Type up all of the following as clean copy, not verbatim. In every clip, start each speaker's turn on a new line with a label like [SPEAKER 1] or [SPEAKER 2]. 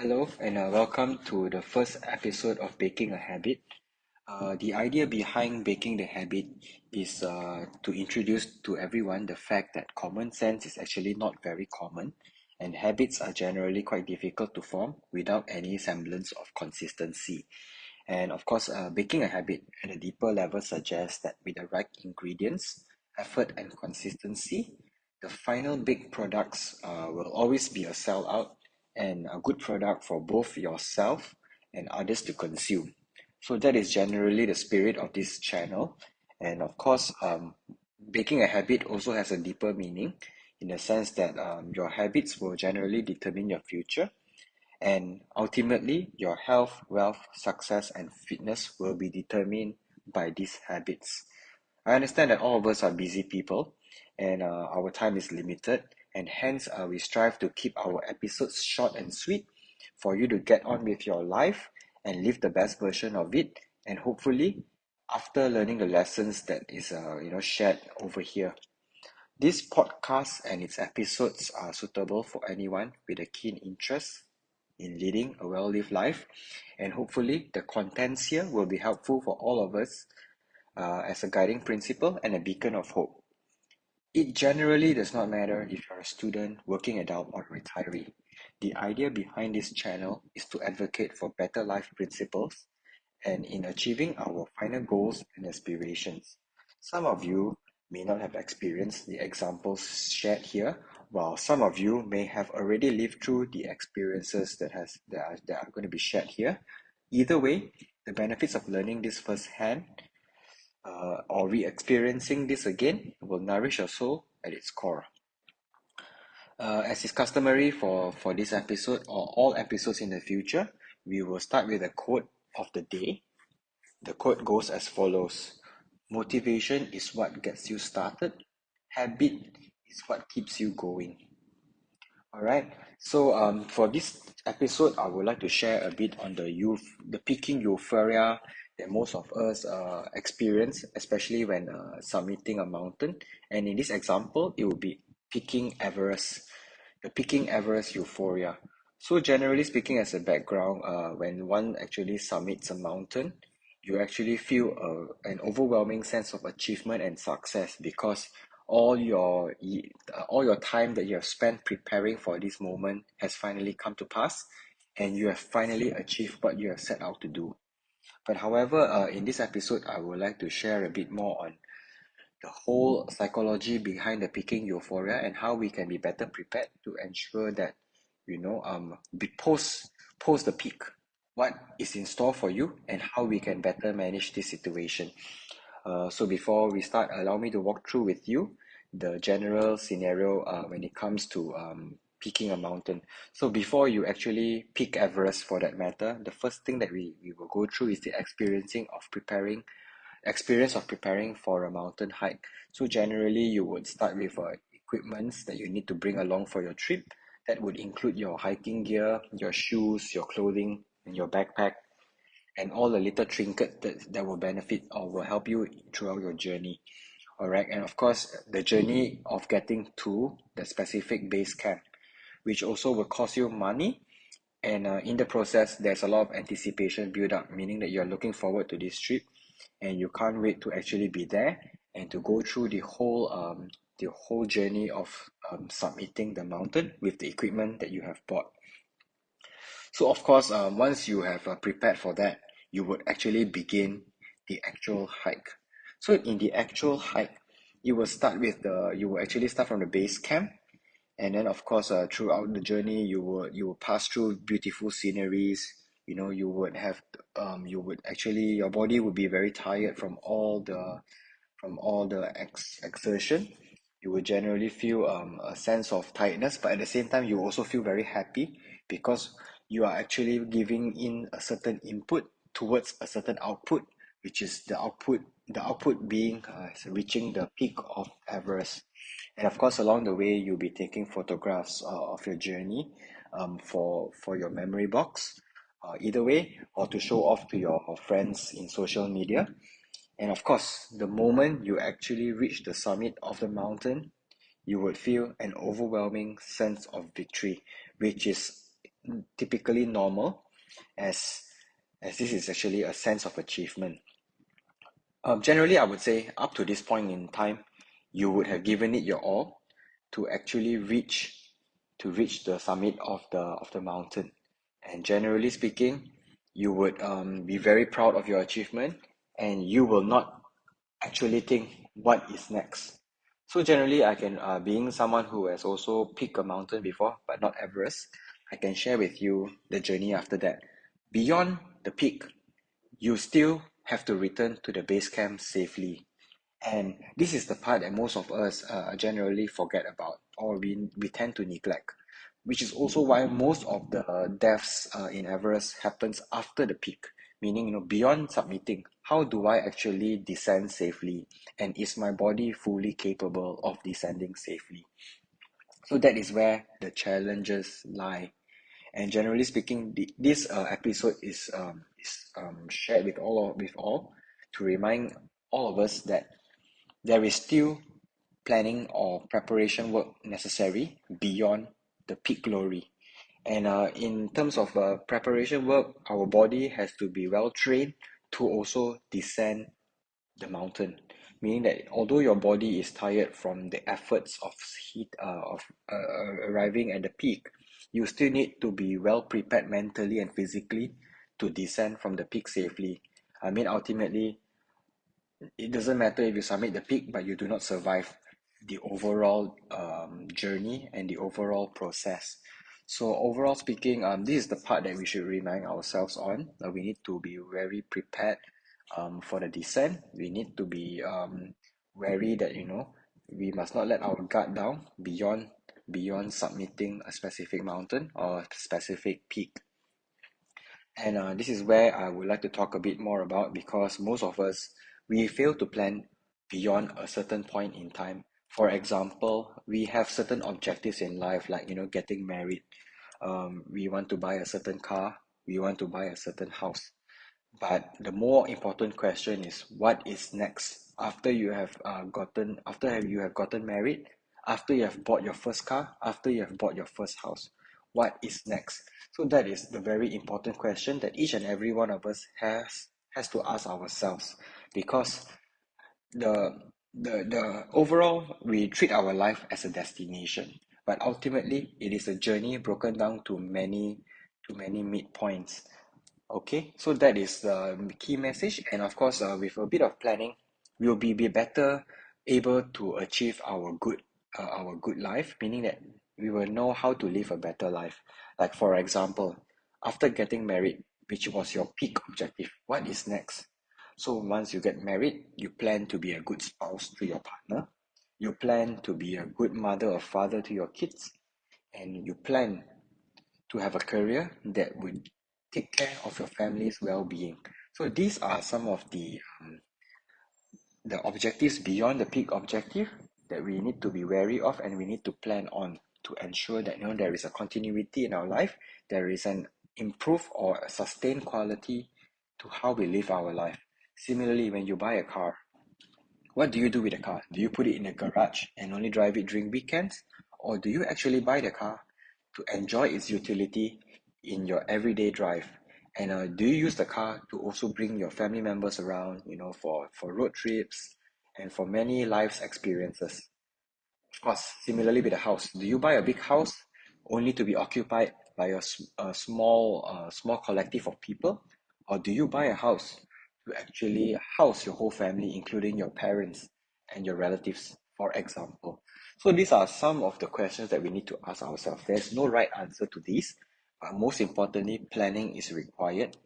[SPEAKER 1] Hello and welcome to the first episode of Baking a Habit. The idea behind Baking the Habit is to introduce to everyone the fact that common sense is actually not very common, and habits are generally quite difficult to form without any semblance of consistency. And of course, baking a habit at a deeper level suggests that with the right ingredients, effort, and consistency, the final big products will always be a sellout and a good product for both yourself and others to consume. So that is generally the spirit of this channel. And of course, baking a habit also has a deeper meaning in the sense that your habits will generally determine your future, and ultimately, your health, wealth, success, and fitness will be determined by these habits. I understand that all of us are busy people and our time is limited, and hence we strive to keep our episodes short and sweet for you to get on with your life and live the best version of it. And hopefully, after learning the lessons that is shared over here, this podcast and its episodes are suitable for anyone with a keen interest in leading a well-lived life, and hopefully the contents here will be helpful for all of us as a guiding principle and a beacon of hope. It generally does not matter if you're a student, working adult, or retiree. The idea behind this channel is to advocate for better life principles and in achieving our final goals and aspirations. Some of you may not have experienced the examples shared here, while some of you may have already lived through the experiences that are going to be shared here. Either way, the benefits of learning this firsthand or re-experiencing this again will nourish your soul at its core. As is customary for this episode or all episodes in the future, we will start with a quote of the day. The quote goes as follows: Motivation is what gets you started, habit is what keeps you going. All right. So for this episode, I would like to share a bit on the peaking euphoria that most of us experience, especially when summiting a mountain. And in this example, it will be peaking Everest, the peaking Everest euphoria. So generally speaking, as a background, when one actually summits a mountain, you actually feel an overwhelming sense of achievement and success because all your time that you have spent preparing for this moment has finally come to pass, and you have finally achieved what you have set out to do. But however, in this episode, I would like to share a bit more on the whole psychology behind the peaking euphoria and how we can be better prepared to ensure that be post the peak, what is in store for you and how we can better manage this situation. So before we start, allow me to walk through with you the general scenario when it comes to peaking a mountain. So before you actually peak Everest for that matter, the first thing that we will go through is the experience of preparing for a mountain hike. So generally you would start with equipments that you need to bring along for your trip. That would include your hiking gear, your shoes, your clothing, and your backpack, and all the little trinkets that will benefit or will help you throughout your journey. All right, and of course, the journey of getting to the specific base camp, which also will cost you money. And in the process, there's a lot of anticipation build up, meaning that you're looking forward to this trip and you can't wait to actually be there and to go through the whole journey of submitting the mountain with the equipment that you have bought. So of course, once you have prepared for that, you would actually begin the actual hike. So in the actual hike, you will actually start from the base camp, and then of course, throughout the journey, you will pass through beautiful sceneries. You would actually your body would be very tired from all the exertion. You will generally feel a sense of tiredness, but at the same time, you also feel very happy because you are actually giving in a certain input towards a certain output, which is the output being reaching the peak of Everest. And of course, along the way, you'll be taking photographs of your journey for your memory box, either way, or to show off to your friends in social media. And of course, the moment you actually reach the summit of the mountain, you would feel an overwhelming sense of victory, which is typically normal, as this is actually a sense of achievement. Generally, I would say up to this point in time, you would have given it your all to actually reach the summit of the mountain. And generally speaking, you would be very proud of your achievement, and you will not actually think what is next. So generally, I can, being someone who has also picked a mountain before, but not Everest, I can share with you the journey after that. Beyond the peak, you still have to return to the base camp safely. And this is the part that most of us generally forget about, or we tend to neglect, which is also why most of the deaths in Everest happens after the peak, meaning, beyond submitting, how do I actually descend safely? And is my body fully capable of descending safely? So that is where the challenges lie. And generally speaking, this episode is shared with all to remind all of us that there is still planning or preparation work necessary beyond the peak glory. And in terms of preparation work, our body has to be well trained to also descend the mountain, meaning that although your body is tired from the efforts of arriving at the peak, you still need to be well prepared mentally and physically to descend from the peak safely. I mean, ultimately, it doesn't matter if you submit the peak, but you do not survive the overall journey and the overall process. So overall speaking, this is the part that we should remind ourselves on. We need to be very prepared for the descent. We need to be wary that we must not let our guard down beyond submitting a specific mountain or a specific peak. And this is where I would like to talk a bit more about, because most of us, we fail to plan beyond a certain point in time. For example, we have certain objectives in life, like getting married. We want to buy a certain car. We want to buy a certain house. But the more important question is, what is next after you have gotten married, after you have bought your first car, after you have bought your first house? What is next? So that is the very important question that each and every one of us has to ask ourselves, because the the overall, we treat our life as a destination, but ultimately it is a journey broken down to many midpoints. Okay, so that is the key message, and of course, with a bit of planning, we'll be better able to achieve our good life, meaning that we will know how to live a better life. Like for example, after getting married, which was your peak objective, what is next? So once you get married, you plan to be a good spouse to your partner, you plan to be a good mother or father to your kids, and you plan to have a career that would take care of your family's well-being. So these are some of the objectives beyond the peak objective that we need to be wary of, and we need to plan on to ensure that there is a continuity in our life, there is an improved or a sustained quality to how we live our life. Similarly, when you buy a car, what do you do with the car? Do you put it in the garage and only drive it during weekends? Or do you actually buy the car to enjoy its utility in your everyday drive? And do you use the car to also bring your family members around, for road trips and for many life's experiences? Of course, similarly with a house, do you buy a big house only to be occupied by a small collective of people, or do you buy a house to actually house your whole family, including your parents and your relatives, for example? So these are some of the questions that we need to ask ourselves. There's no right answer to these, but most importantly, planning is required,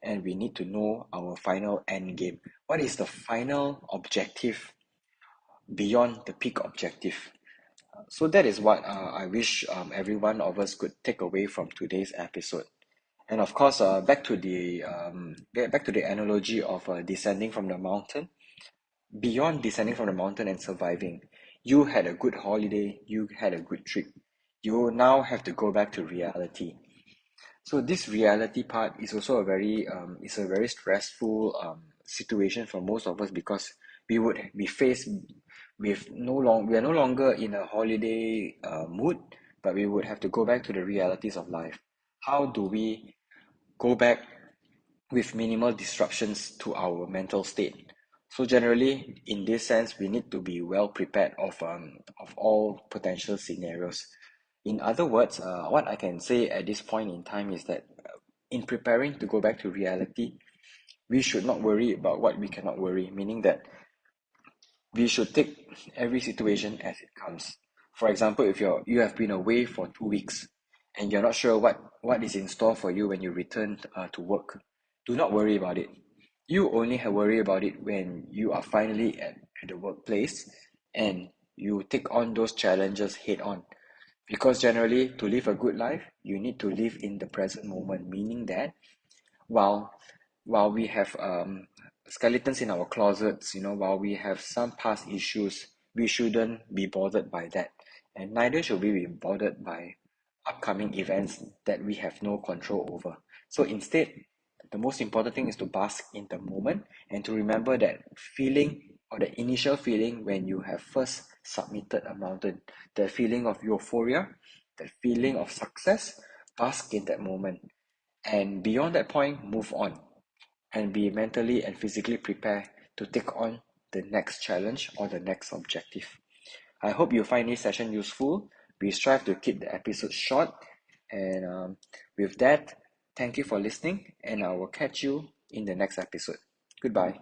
[SPEAKER 1] and we need to know our final end game. What is the final objective beyond the peak objective? So that is what I wish every one of us could take away from today's episode. And of course, back to the analogy of descending from the mountain. Beyond descending from the mountain and surviving, you had a good holiday, you had a good trip. You now have to go back to reality. So this reality part is also a very stressful situation for most of us, because we would be faced with we are no longer in a holiday mood, but we would have to go back to the realities of life. how do we go back with minimal disruptions to our mental state? So generally, in this sense, we need to be well prepared of all potential scenarios. In other words, what I can say at this point in time is that in preparing to go back to reality, we should not worry about what we cannot worry, meaning that we should take every situation as it comes. For example, if you have been away for 2 weeks and you're not sure what is in store for you when you return to work, do not worry about it. You only have worry about it when you are finally at the workplace and you take on those challenges head on. Because generally, to live a good life, you need to live in the present moment, meaning that while while we have skeletons in our closets, while we have some past issues, we shouldn't be bothered by that, and neither should we be bothered by upcoming events that we have no control over. So instead, the most important thing is to bask in the moment and to remember that feeling, or the initial feeling when you have first submitted a mountain, the feeling of euphoria, the feeling of success. Bask in that moment, and beyond that point, move on and be mentally and physically prepared to take on the next challenge or the next objective. I hope you find this session useful. We strive to keep the episode short. And with that, thank you for listening, and I will catch you in the next episode. Goodbye.